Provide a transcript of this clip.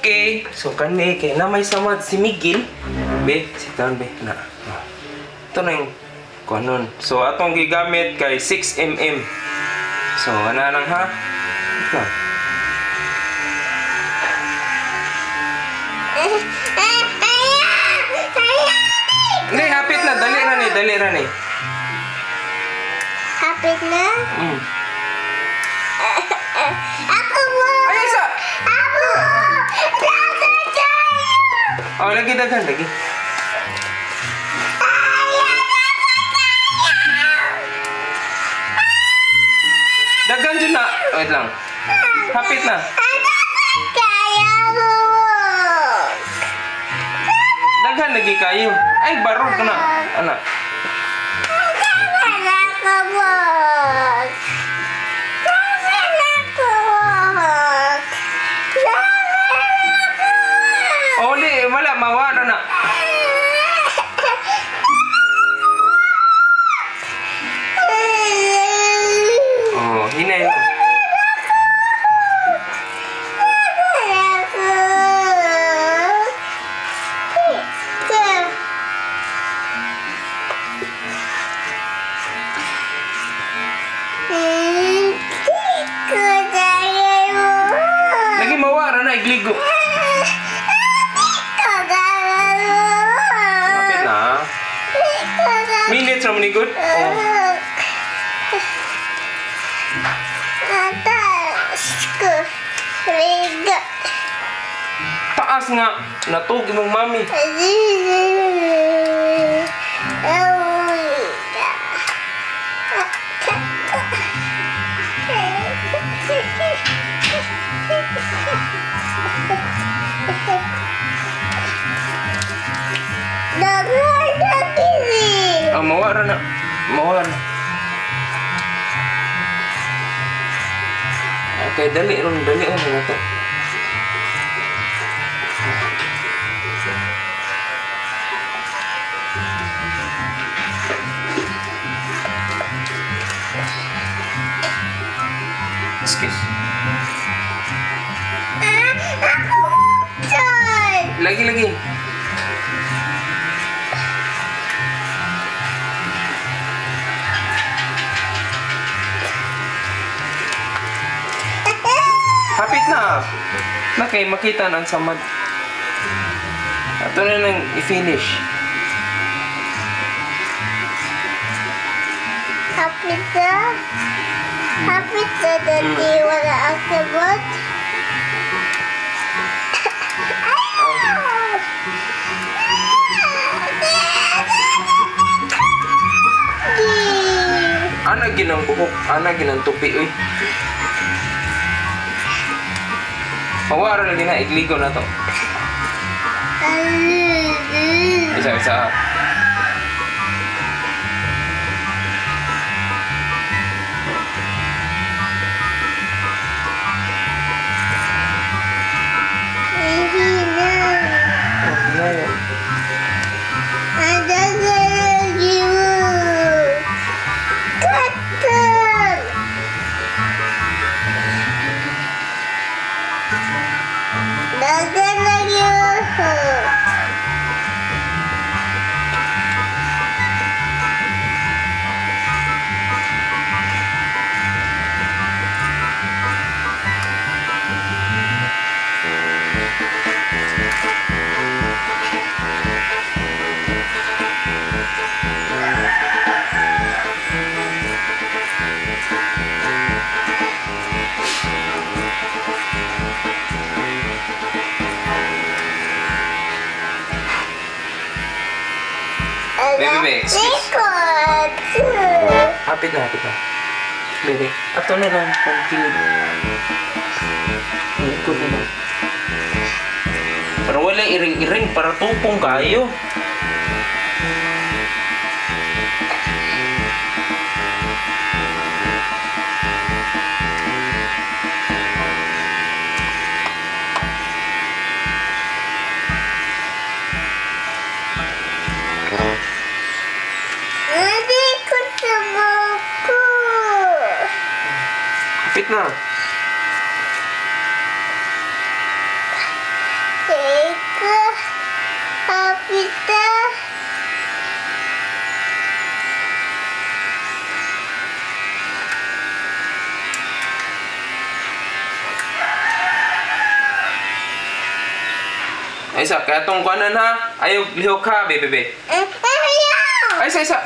Okay, so kani kay na may samad si Miguel. Be, sit down be na. Ito na yung kanon. So atong gigamit kay 6mm. So ana lang ha. Ito. Hindi, hapit na. Dali ra ni, dali ra ni. Hapit na? Ako mo! Ay, isa! Ako mo! Oh, lagi dagan, lagi. Dagan dyan na. Wait lang. Hapit na. Kaya mo! Dagan lagi kayo. Ay, barog ka na. Anak. Oh, di. Wala. Mawala na. Oh, hinay mo. Lagi mawala na. Igligo. Hapit na. Minutes ra manigod. Oh. Taas nga. Natug imong mami. Ah, mawala na. Mawala na. Okay, dali ron na to. Excuse. Lagi. Hapit na. Nakay makita na ang samad. Ato na nang i-finish. Hapit na. Hapit na dati wala ang sabot. Ana ginang buhok, ana ginang tupi uy. Mawara lagi na igligo na to. Isa. Baby, excuse. Hapit na. Baby, ato na lang. Pag-kilid. Ikot na lang. Pero wala iring-iring para tupong kayo. Hapit na. Ay, isa. Kaya itong kuanan ha. Ayaw lihok ha, bebe. Ayaw! Ay, isa.